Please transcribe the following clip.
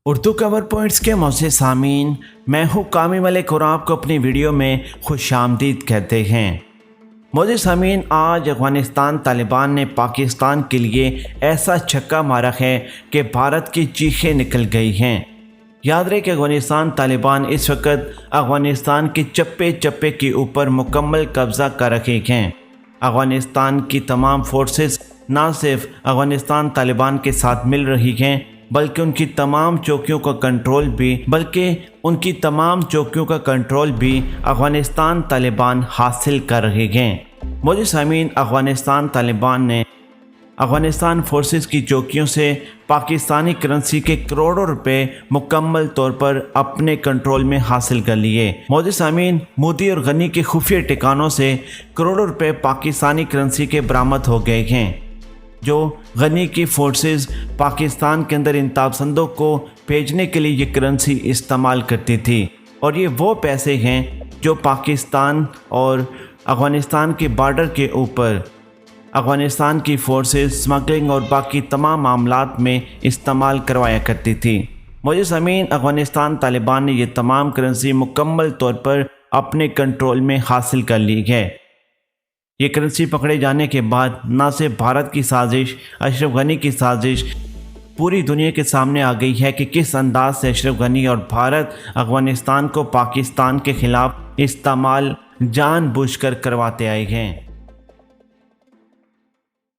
اردو کور points کے معزز سامعین، میں ہوں کامی ملک اور آپ کو اپنی ویڈیو میں خوش آمدید کہتے ہیں۔ معزز سامعین، آج افغانستان طالبان نے پاکستان کے لیے ایسا چھکا مارا ہے کہ بھارت کی چیخیں نکل گئی ہیں۔ یاد رہے کہ افغانستان طالبان اس وقت افغانستان کے چپے چپے کے اوپر مکمل قبضہ کر رکھے ہیں۔ افغانستان کی تمام فورسز نہ صرف افغانستان طالبان کے ساتھ مل رہی ہیں بلکہ ان کی تمام چوکیوں کا کنٹرول بھی افغانستان طالبان حاصل کر رہے ہیں۔ معزز سامعین، افغانستان طالبان نے افغانستان فورسز کی چوکیوں سے پاکستانی کرنسی کے کروڑوں روپے مکمل طور پر اپنے کنٹرول میں حاصل کر لیے۔ معزز سامعین، مودی اور غنی کے خفیہ ٹھکانوں سے کروڑوں روپے پاکستانی کرنسی کے برآمد ہو گئے ہیں، جو غنی کی فورسز پاکستان کے اندر انتہا پسندوں کو بھیجنے کے لیے یہ کرنسی استعمال کرتی تھی، اور یہ وہ پیسے ہیں جو پاکستان اور افغانستان کے بارڈر کے اوپر افغانستان کی فورسز سمگلنگ اور باقی تمام معاملات میں استعمال کروایا کرتی تھی۔ معزز سامعین، افغانستان طالبان نے یہ تمام کرنسی مکمل طور پر اپنے کنٹرول میں حاصل کر لی ہے۔ یہ کرنسی پکڑے جانے کے بعد نہ صرف بھارت کی سازش، اشرف غنی کی سازش پوری دنیا کے سامنے آ گئی ہے کہ کس انداز سے اشرف غنی اور بھارت افغانستان کو پاکستان کے خلاف استعمال جان بوجھ کر کرواتے آئے ہیں۔